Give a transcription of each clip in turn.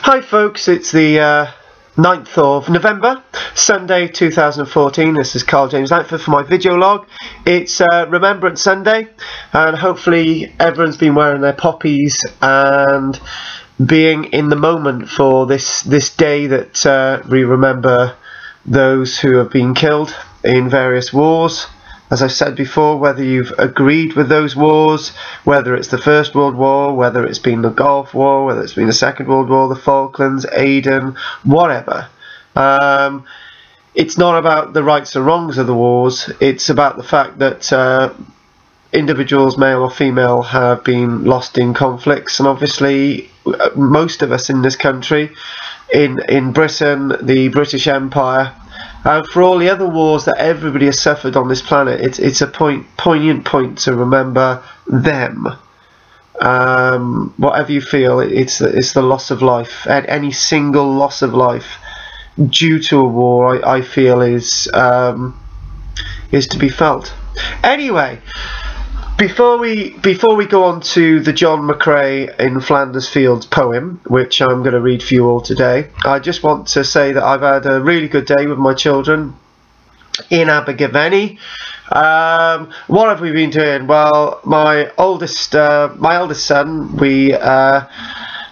Hi folks, it's the 9th of November, Sunday 2014. This is Karl-James Langford for my video log. It's Remembrance Sunday, and hopefully everyone's been wearing their poppies and being in the moment for this day that we remember those who have been killed in various wars. As I said before, whether you've agreed with those wars, whether it's the First World War, whether it's been the Gulf War, whether it's been the Second World War, the Falklands, Aden, whatever. It's not about the rights or wrongs of the wars. It's about the fact that individuals, male or female, have been lost in conflicts, and obviously most of us in this country, in Britain, the British Empire, for all the other wars that everybody has suffered on this planet, it's a poignant point to remember them. Whatever you feel, it's the loss of life, and any single loss of life due to a war, I feel is to be felt. Anyway, before we go on to the John McCrae in Flanders Fields poem, which I'm going to read for you all today, I just want to say that I've had a really good day with my children in Abergavenny. What have we been doing? Well, my eldest son,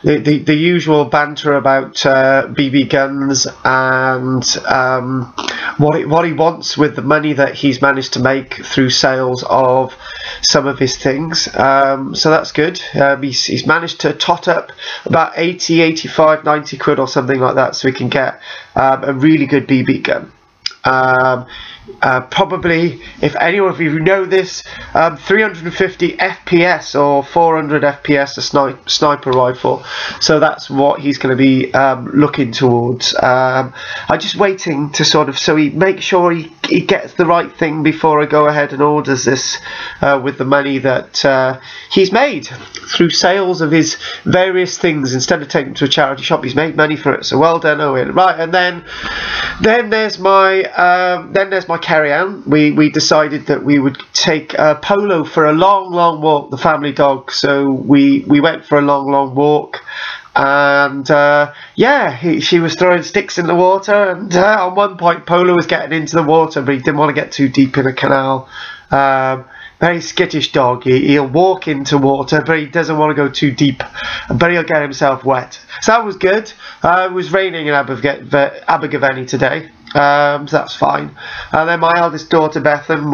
the usual banter about BB guns and what he wants with the money that he's managed to make through sales of some of his things. So that's good. He's managed to tot up about 80, 85, 90 quid or something like that, so he can get a really good BB gun. Probably, if anyone of you know this, 350 FPS or 400 FPS a sniper rifle. So that's what he's going to be looking towards. I'm just waiting to sort of, so he makes sure he gets the right thing before I go ahead and orders this with the money that he's made through sales of his various things. Instead of taking it to a charity shop, he's made money for it. So well done, Owen. Right, and then there's my carry-on. We decided that we would take Polo for a long walk, the family dog. So we went for a long walk, and yeah, she was throwing sticks in the water, and at one point Polo was getting into the water, but he didn't want to get too deep in a canal. Very skittish dog. He'll walk into water, but he doesn't want to go too deep, but he'll get himself wet. So that was good. It was raining in Abergavenny today, so that's fine. And then my eldest daughter Bethan,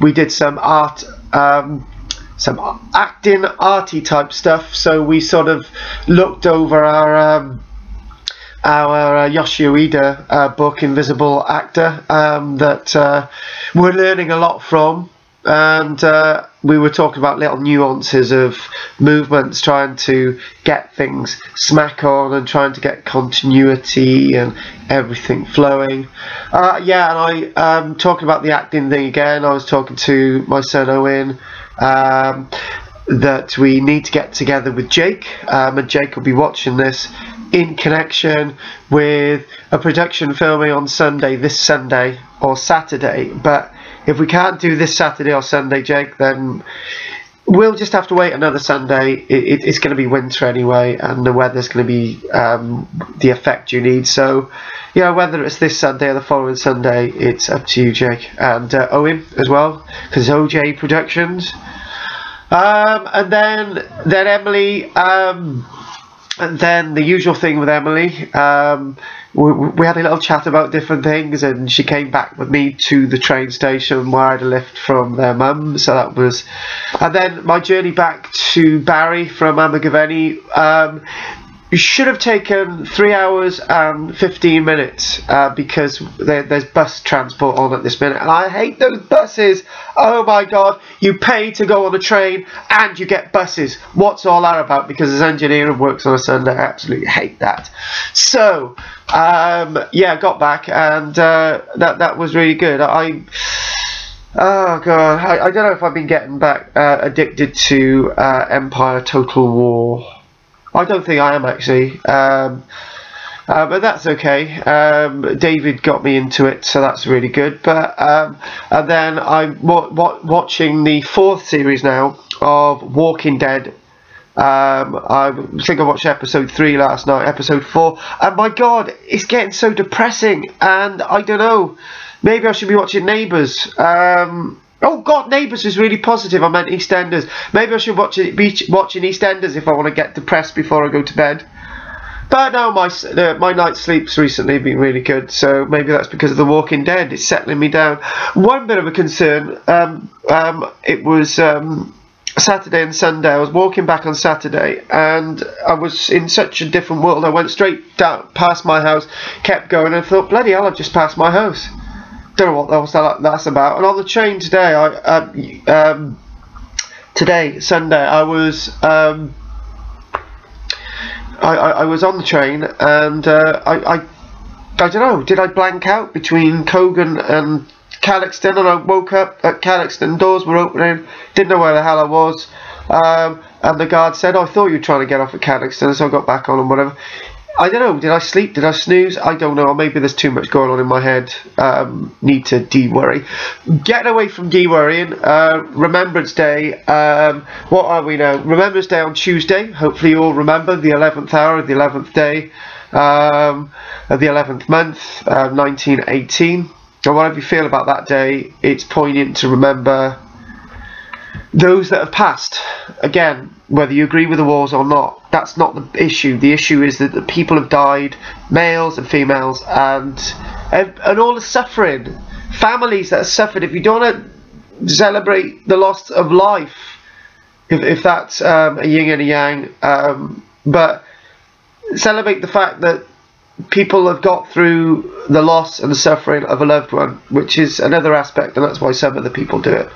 we did some art, some acting, arty type stuff. So we sort of looked over our Yoshio Ida book, Invisible Actor, that we're learning a lot from. And we were talking about little nuances of movements, trying to get things smack on and trying to get continuity and everything flowing. Yeah, and I talking about the acting thing again. I was talking to my son Owen that we need to get together with Jake, and Jake will be watching this in connection with a production filming on Sunday, this Sunday or Saturday. But if we can't do this Saturday or Sunday, Jake, then we'll just have to wait another Sunday. It's going to be winter anyway, and the weather's going to be the effect you need. So, yeah, whether it's this Sunday or the following Sunday, it's up to you, Jake, and Owen as well, because OJ Productions. And then Emily, and then the usual thing with Emily. We had a little chat about different things, and she came back with me to the train station where I had a lift from their mum. So that was, and then my journey back to Barry from Abergavenny should have taken 3 hours and 15 minutes because there's bus transport on at this minute, and I hate those buses. Oh my god, you pay to go on a train and you get buses. What's all that about? Because as engineering works on a Sunday, I absolutely hate that. So yeah, I got back, and that was really good. Oh god, I don't know if I've been getting back addicted to Empire Total War. I don't think I am, actually, but that's okay. David got me into it, so that's really good. But and then I'm watching the 4th series now of Walking Dead I think I watched episode 3 last night, episode 4, and my god, it's getting so depressing, and I don't know, maybe I should be watching Neighbours. Oh god, Neighbours is really positive. I meant EastEnders. Maybe I should be watching EastEnders if I want to get depressed before I go to bed. But no, my night's sleep's recently been really good, so maybe that's because of The Walking Dead. It's settling me down. One bit of a concern, it was Saturday and Sunday. I was walking back on Saturday, and I was in such a different world. I went straight down past my house, kept going, and I thought, bloody hell, I've just passed my house. Don't know what that's about. And on the train today, today Sunday, I was on the train, and I don't know, did I blank out between Cogan and Calixton, and I woke up at Calixton, doors were opening, didn't know where the hell I was, and the guard said, oh, I thought you were trying to get off at Calixton, so I got back on and whatever. I don't know, did I sleep, did I snooze? I don't know, or maybe there's too much going on in my head. Need to de-worry. Getting away from de-worrying, Remembrance Day, what are we now? Remembrance Day on Tuesday, hopefully you all remember, the 11th hour of the 11th day of the 11th month, 1918. And whatever you feel about that day, it's poignant to remember those that have passed. Again, whether you agree with the wars or not, that's not the issue. The issue is that the people have died, males and females, and all the suffering, families that have suffered. If you don't want to celebrate the loss of life, if that's a yin and a yang, but celebrate the fact that people have got through the loss and the suffering of a loved one, which is another aspect, and that's why some of the people do it.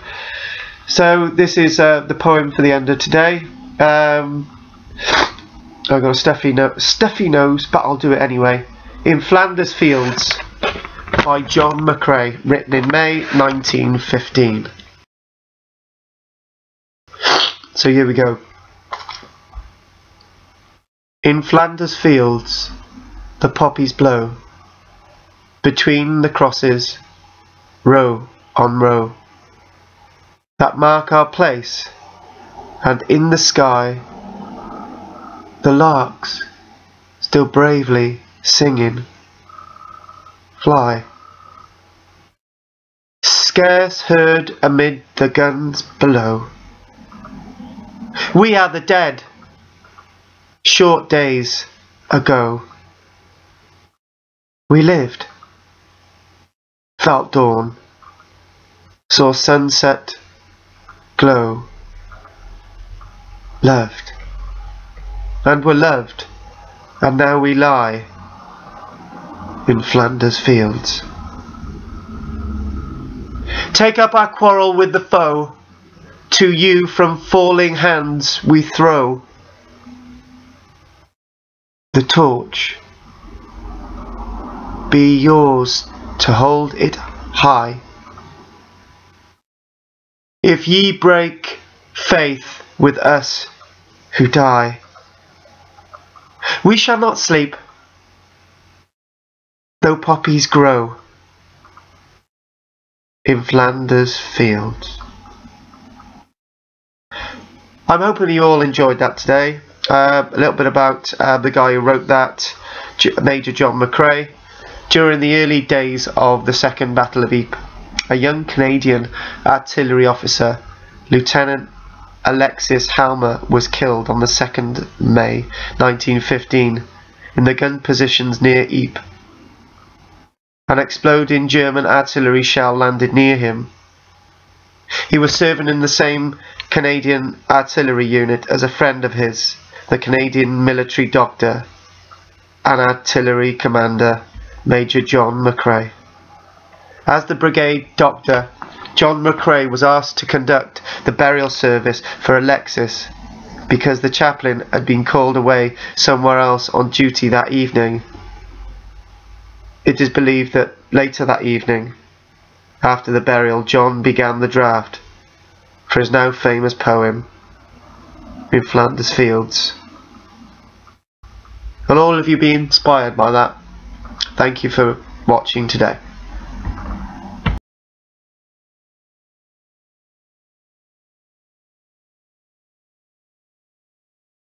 So this is the poem for the end of today. I've got a stuffy nose, but I'll do it anyway. In Flanders Fields by John McCrae, written in May 1915. So here we go. In Flanders Fields the poppies blow, between the crosses, row on row, that mark our place, and in the sky the larks, still bravely singing, fly, scarce heard amid the guns below. We are the dead, short days ago. We lived, felt dawn, saw sunset glow, loved, and were loved, and now we lie in Flanders Fields. Take up our quarrel with the foe, to you from falling hands we throw the torch. Be yours to hold it high. If ye break faith with us who die, we shall not sleep, though poppies grow in Flanders Fields. I'm hoping you all enjoyed that today. A little bit about the guy who wrote that, Major John McCrae. During the early days of the Second Battle of Ypres, a young Canadian artillery officer, Lieutenant Alexis Halmer, was killed on the 2nd May 1915 in the gun positions near Ypres. An exploding German artillery shell landed near him. He was serving in the same Canadian artillery unit as a friend of his, the Canadian military doctor and artillery commander, Major John McCrae. As the brigade doctor, John McCrae was asked to conduct the burial service for Alexis because the chaplain had been called away somewhere else on duty that evening. It is believed that later that evening, after the burial, John began the draft for his now famous poem, In Flanders Fields. And all of you be inspired by that. Thank you for watching today.